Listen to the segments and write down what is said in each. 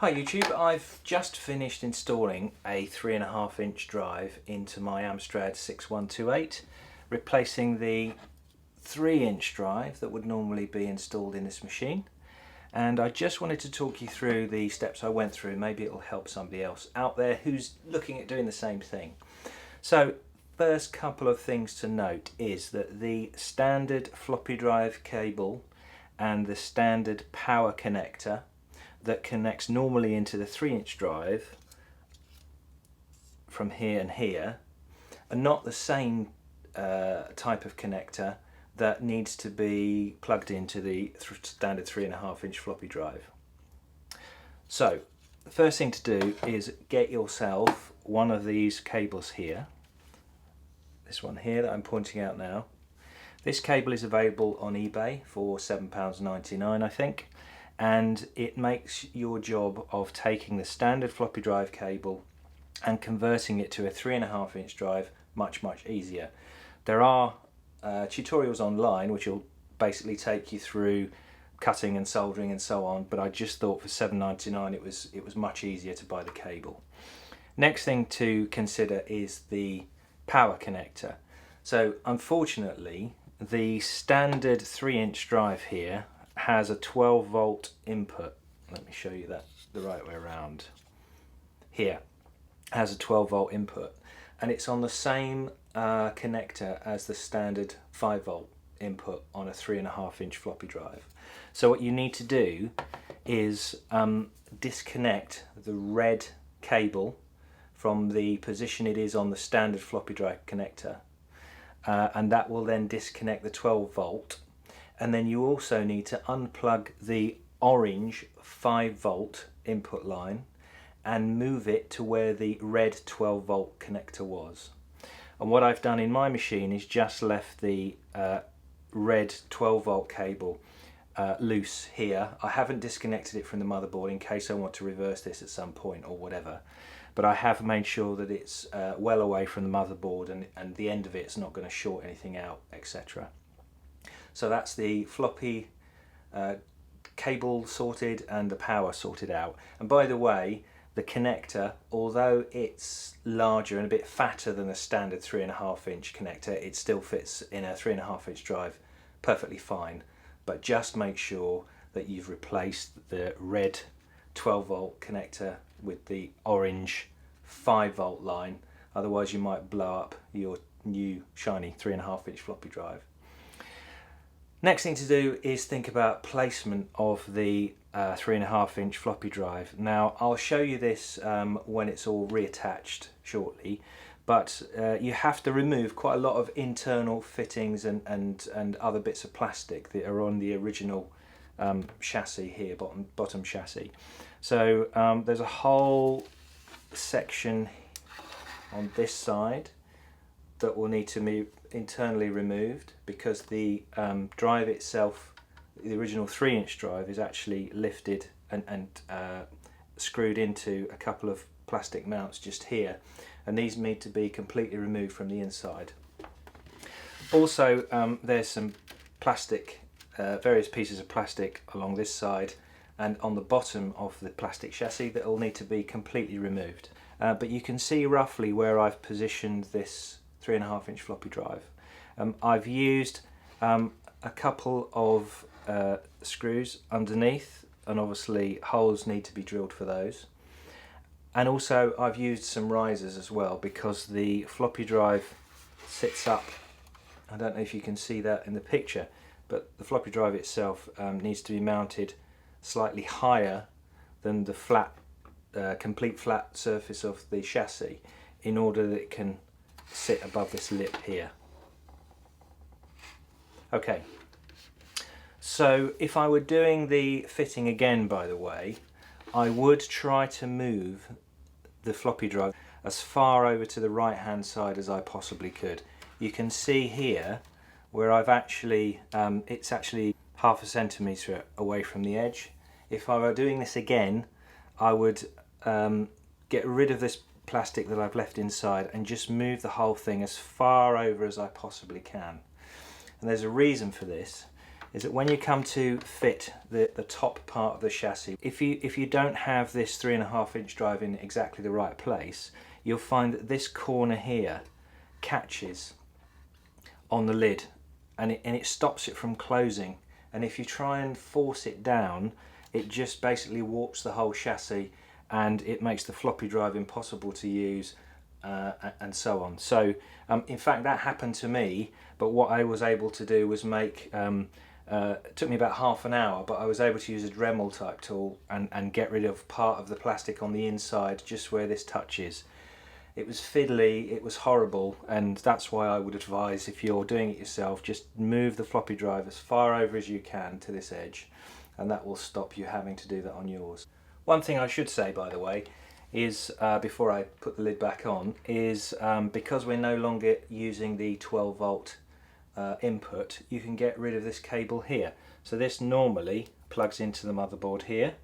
Hi YouTube, I've just finished installing a 3.5-inch drive into my Amstrad 6128, replacing the 3-inch drive that would normally be installed in this machine. And I just wanted to talk you through the steps I went through. Maybe it'll help somebody else out there who's looking at doing the same thing. So first couple of things to note is that the standard floppy drive cable and the standard power connector that connects normally into the 3-inch drive from here and here are not the same type of connector that needs to be plugged into the standard 3.5-inch floppy drive. So the first thing to do is get yourself one of these cables here, this one here that I'm pointing out now. This cable is available on eBay for £7.99 I think, and it makes your job of taking the standard floppy drive cable and converting it to a 3.5-inch drive much easier. There are tutorials online which will basically take you through cutting and soldering and so on, but I just thought for £7.99 it was much easier to buy the cable. Next thing to consider is the power connector. So unfortunately the standard 3-inch drive here has a 12-volt input. Let me show you that the right way around. Here has a 12-volt input, and it's on the same connector as the standard 5-volt input on a 3.5-inch floppy drive. So what you need to do is disconnect the red cable from the position it is on the standard floppy drive connector, and that will then disconnect the 12-volt. And then you also need to unplug the orange 5-volt input line and move it to where the red 12-volt connector was. And what I've done in my machine is just left the red 12-volt cable loose here. I haven't disconnected it from the motherboard in case I want to reverse this at some point or whatever, but I have made sure that it's well away from the motherboard and the end of it's not going to short anything out, etc. So that's the floppy cable sorted and the power sorted out. And by the way, the connector, although it's larger and a bit fatter than a standard 3.5-inch connector, it still fits in a 3.5-inch drive perfectly fine. But just make sure that you've replaced the red 12-volt connector with the orange 5-volt line, otherwise you might blow up your new shiny 3.5-inch floppy drive. Next thing to do is think about placement of the 3.5-inch floppy drive. Now I'll show you this when it's all reattached shortly, but you have to remove quite a lot of internal fittings and other bits of plastic that are on the original chassis here, bottom chassis. So there's a whole section on this side that will need to be internally removed because the drive itself, the original 3-inch drive, is actually lifted and screwed into a couple of plastic mounts just here, and these need to be completely removed from the inside. Also there's some plastic, various pieces of plastic along this side and on the bottom of the plastic chassis that will need to be completely removed. But you can see roughly where I've positioned this 3.5-inch floppy drive. I've used a couple of screws underneath, and obviously holes need to be drilled for those. And also I've used some risers as well because the floppy drive sits up. I don't know if you can see that in the picture, but the floppy drive itself needs to be mounted slightly higher than the flat, complete flat surface of the chassis in order that it can sit above this lip here. Okay, so if I were doing the fitting again, by the way, I would try to move the floppy drive as far over to the right hand side as I possibly could. You can see here where I've actually, it's actually ½ centimetre away from the edge. If I were doing this again, I would get rid of this plastic that I've left inside and just move the whole thing as far over as I possibly can. And there's a reason for this, is that when you come to fit the top part of the chassis, if you don't have this 3.5-inch drive in exactly the right place, you'll find that this corner here catches on the lid and it stops it from closing, and if you try and force it down, it just basically warps the whole chassis and it makes the floppy drive impossible to use, and so on. So in fact that happened to me, but what I was able to do was make it took me about half an hour, but I was able to use a Dremel type tool and get rid of part of the plastic on the inside just where this touches. It was fiddly, it was horrible, and that's why I would advise, if you're doing it yourself, just move the floppy drive as far over as you can to this edge, and that will stop you having to do that on yours. One thing I should say, by the way, is before I put the lid back on, is because we're no longer using the 12 volt input, you can get rid of this cable here. So this normally plugs into the motherboard here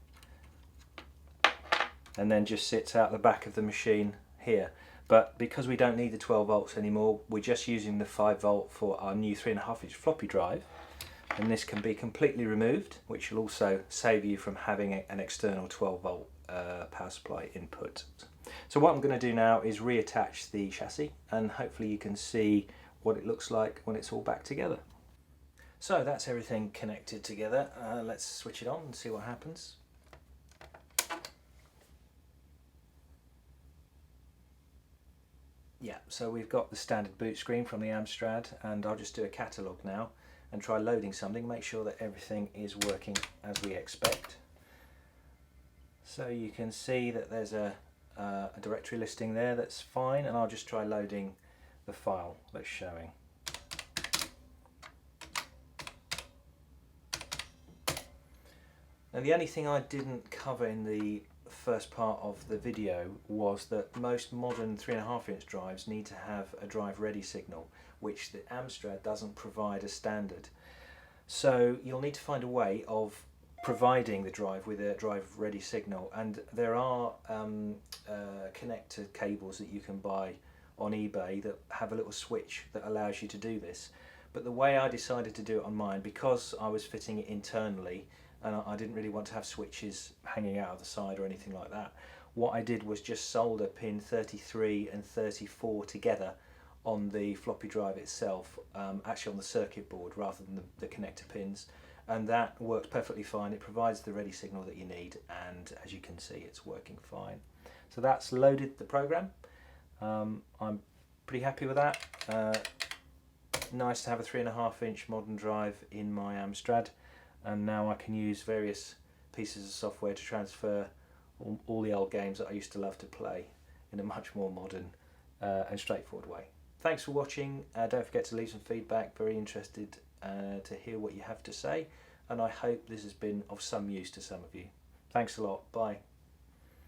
and then just sits out the back of the machine here, but because we don't need the 12 volts anymore, we're just using the 5 volt for our new 3.5-inch floppy drive, and this can be completely removed, which will also save you from having an external 12 volt power supply input. So what I'm going to do now is reattach the chassis, and hopefully you can see what it looks like when it's all back together. So that's everything connected together. Let's switch it on and see what happens. Yeah, so we've got the standard boot screen from the Amstrad, and I'll just do a catalogue now and try loading something, make sure that everything is working as we expect. So you can see that there's a directory listing there, that's fine, and I'll just try loading the file that's showing. Now the only thing I didn't cover in the first part of the video was that most modern 3.5-inch drives need to have a drive ready signal, which the Amstrad doesn't provide as standard. So you'll need to find a way of providing the drive with a drive ready signal, and there are connector cables that you can buy on eBay that have a little switch that allows you to do this. But the way I decided to do it on mine, because I was fitting it internally and I didn't really want to have switches hanging out of the side or anything like that, what I did was just solder pin 33 and 34 together on the floppy drive itself, actually on the circuit board rather than the connector pins, and that works perfectly fine. It provides the ready signal that you need, and as you can see, it's working fine. So that's loaded the program. I'm pretty happy with that. Nice to have a 3.5-inch modern drive in my Amstrad, and now I can use various pieces of software to transfer all the old games that I used to love to play in a much more modern and straightforward way. Thanks for watching. Don't forget to leave some feedback. Very interested to hear what you have to say, and I hope this has been of some use to some of you. Thanks a lot. Bye.